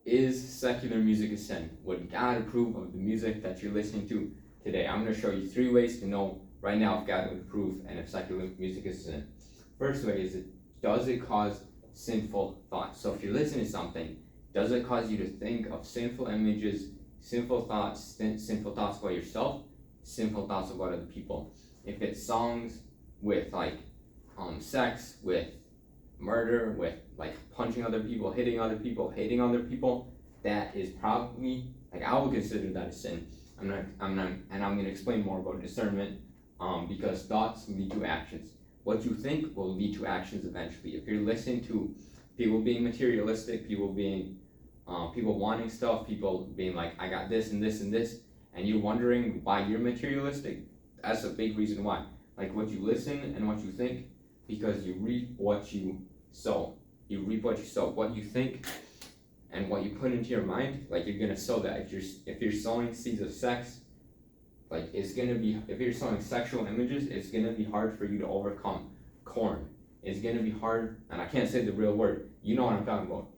Is secular music a sin? Would God approve of the music that you're listening to today? I'm going to show you 3 ways to know right now if God would approve and if secular music is a sin. First way is, does it cause sinful thoughts? So if you listen to something, does it cause you to think of sinful images, sinful thoughts about yourself, sinful thoughts about other people? If it's songs with sex, with murder, with punching other people, hitting other people, hating other people, that is probably I would consider that a sin. I'm gonna explain more about discernment, because thoughts lead to actions. What you think will lead to actions eventually. If you're listening to people being materialistic, people wanting stuff, people being like, I got this and this and this, and you're wondering why you're materialistic, that's a big reason why. What you listen and what you think, because you reap what you sow. You reap what you sow. What you think and what you put into your mind, you're gonna sow that. If you're sowing seeds of sex, it's gonna be, if you're sowing sexual images, it's gonna be hard for you to overcome corn. It's gonna be hard, and I can't say the real word. You know what I'm talking about.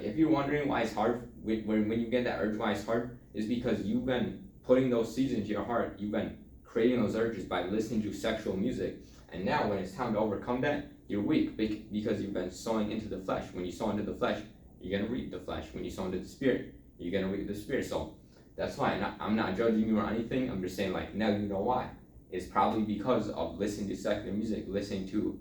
If you're wondering why it's hard, when you get that urge, why it's hard, is because you've been putting those seeds into your heart. You've been creating those urges by listening to sexual music, and now when it's time to overcome that, you're weak because you've been sowing into the flesh. When you sow into the flesh, you're gonna reap the flesh. When you sow into the spirit, you're gonna reap the spirit. So that's why I'm not judging you or anything. I'm just saying now you know why. It's probably because of listening to secular music, listening to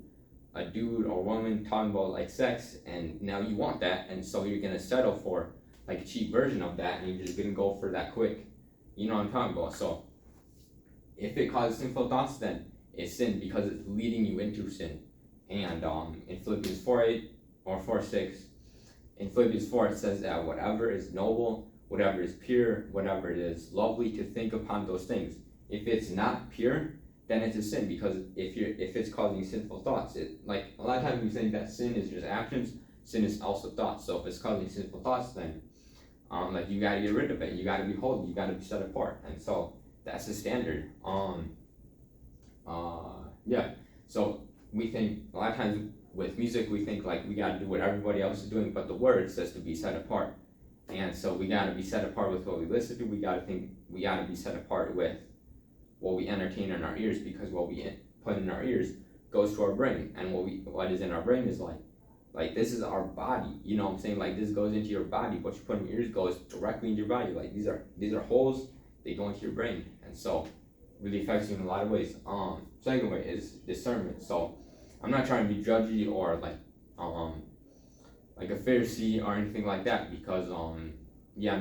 a dude or woman talking about sex, and now you want that, and so you're gonna settle for a cheap version of that, and you're just gonna go for that quick. You know what I'm talking about. So if it causes sinful thoughts, then it's sin because it's leading you into sin. And in Philippians 4:8 or 4:6, in Philippians 4 it says that whatever is noble, whatever is pure, whatever it is lovely, to think upon those things. If it's not pure, then it's a sin, because if it's causing sinful thoughts, a lot of times we think that sin is just actions, sin is also thoughts. So if it's causing sinful thoughts, then you gotta get rid of it. You gotta be holy. You gotta be set apart. And so that's the standard. So we think a lot of times with music, we think we gotta do what everybody else is doing, but the word says to be set apart. And so we gotta be set apart with what we listen to. We gotta be set apart with what we entertain in our ears, because what we put in our ears goes to our brain, and what is in our brain is this is our body. You know what I'm saying? This goes into your body. What you put in your ears goes directly into your body. These are holes. They go into your brain, and so it really affects you in a lot of ways. Second way is discernment. So I'm not trying to be judgy or a Pharisee or anything like that, because I'm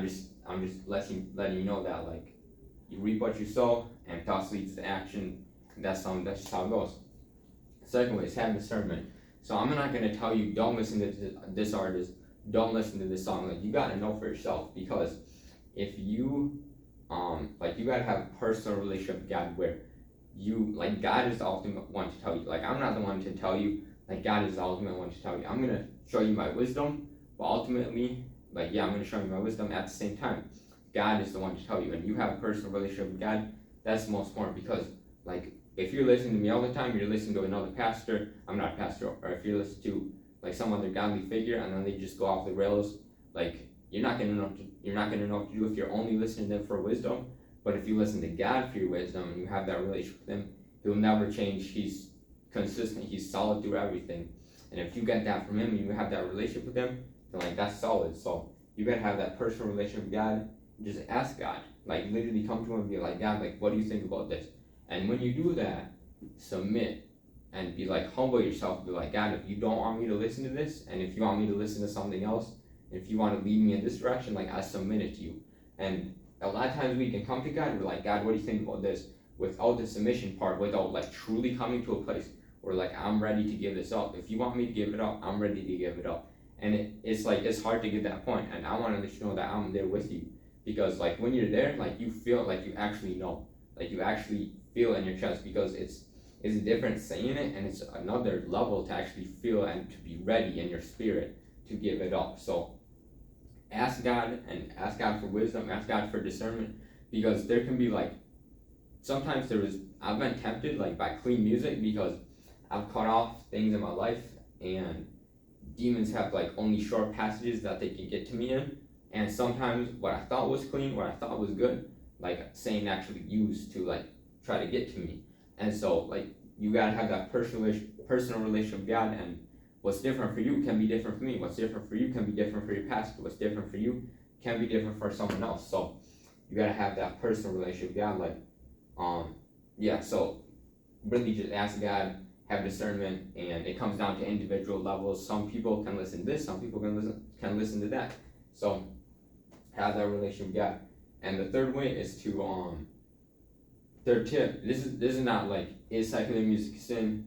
just letting you know that you reap what you sow, and thoughts leads to action. That's just how it goes. Second way is having discernment. So I'm not gonna tell you don't listen to this artist, don't listen to this song. You gotta know for yourself, because if you you gotta have a personal relationship with God where God is the ultimate one to tell you. I'm not the one to tell you. God is the ultimate one to tell you. I'm gonna show you my wisdom, but ultimately, I'm gonna show you my wisdom at the same time. God is the one to tell you, and you have a personal relationship with God. That's the most important, because if you're listening to me all the time, you're listening to another pastor. I'm not a pastor. Or if you're listening to some other godly figure, and then they just go off the rails, you're not gonna know what to do if you're only listening to them for wisdom. But if you listen to God for your wisdom and you have that relationship with Him, He'll never change. He's consistent. He's solid through everything. And if you get that from Him and you have that relationship with Him, then that's solid. So you gotta have that personal relationship with God. Just ask God. Literally come to Him and be like, God, what do you think about this? And when you do that, submit and be humble yourself. Be like, God, if you don't want me to listen to this, and if you want me to listen to something else, if you want to lead me in this direction, I submit it to you. And a lot of times we can come to God and we're like, God, what do you think about this? Without the submission part, without truly coming to a place where I'm ready to give this up. If you want me to give it up, I'm ready to give it up. And it's hard to get that point. And I want to let you know that I'm there with you, because when you're there, you feel you actually know, you actually feel in your chest, because it's different saying it, and it's another level to actually feel and to be ready in your spirit to give it up. So ask God, and ask God for wisdom, ask God for discernment, because there can be sometimes I've been tempted by clean music, because I've cut off things in my life, and demons have only short passages that they can get to me in, And sometimes what I thought was clean, what I thought was good, like Satan actually used to like try to get to me. And so like you gotta have that personal relationship with God, and what's different for you can be different for me. What's different for you can be different for your pastor. What's different for you can be different for someone else. So you gotta have that personal relationship with God. Like, so really just ask God, have discernment, and it comes down to individual levels. Some people can listen to this, some people can listen to that. So have that relationship with God. And the third way is to third tip. This is not like is secular music sin.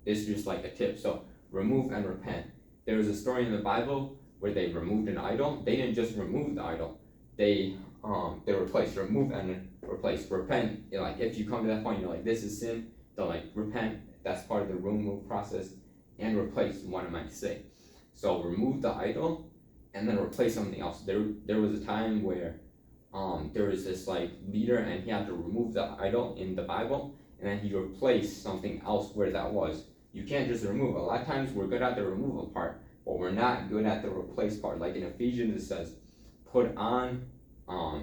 It's just like a tip. So remove and repent. There was a story in the Bible where they removed an idol. They didn't just remove the idol. They replaced, remove and replace. Repent. Like if you come to that point, you're like, this is sin. Then like repent. That's part of the remove process. And replace. What am I to say? So remove the idol and then replace something else. There was a time where there was this like leader, and he had to remove the idol in the Bible, and then he replaced something else where that was. You can't just remove. A lot of times we're good at the removal part, but we're not good at the replace part. Like in Ephesians it says, put on, or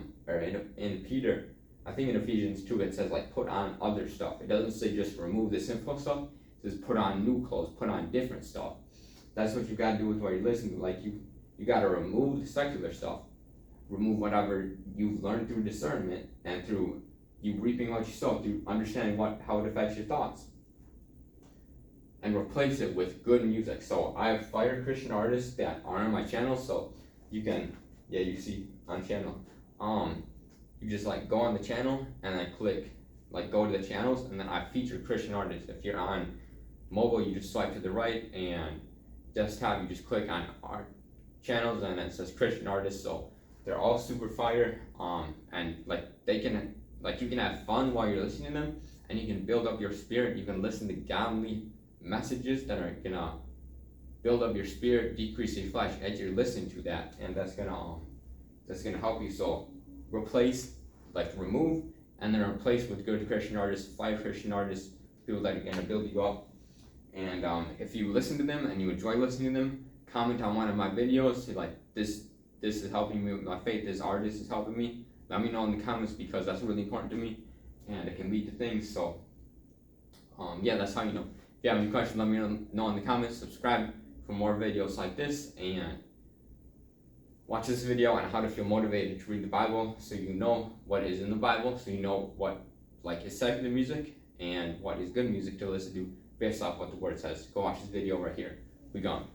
in Peter, I think in Ephesians 2 it says like put on other stuff. It doesn't say just remove the sinful stuff. It says put on new clothes, put on different stuff. That's what you gotta do with what you're listening to. Like you gotta remove the secular stuff. Remove whatever you've learned through discernment and through you reaping what you sow, through understanding how it affects your thoughts, and replace it with good music. So I have fire Christian artists that are on my channel, so you can, you see on channel. You just like go on the channel and then click, like go to the channels, and then I feature Christian artists. If you're on mobile, you just swipe to the right, and desktop, you just click on our channels, and it says Christian artists. So they're all super fire, and like they can, like you can have fun while you're listening to them, and you can build up your spirit. You can listen to godly messages that are gonna build up your spirit, decrease your flesh as you're listening to that, and that's gonna help you. So replace, like remove, and then replace with good Christian artists, fire Christian artists, people that are gonna build you up. And if you listen to them and you enjoy listening to them, comment on one of my videos, say like this is helping me with my faith, this artist is helping me. Let me know in the comments, because that's really important to me, and it can lead to things. So that's how you know. If you have any questions, let me know in the comments. Subscribe for more videos like this, and watch this video on how to feel motivated to read the Bible, so you know what is in the Bible, so you know what like is secular music and what is good music to listen to based off what the word says. Go watch this video right here. We gone.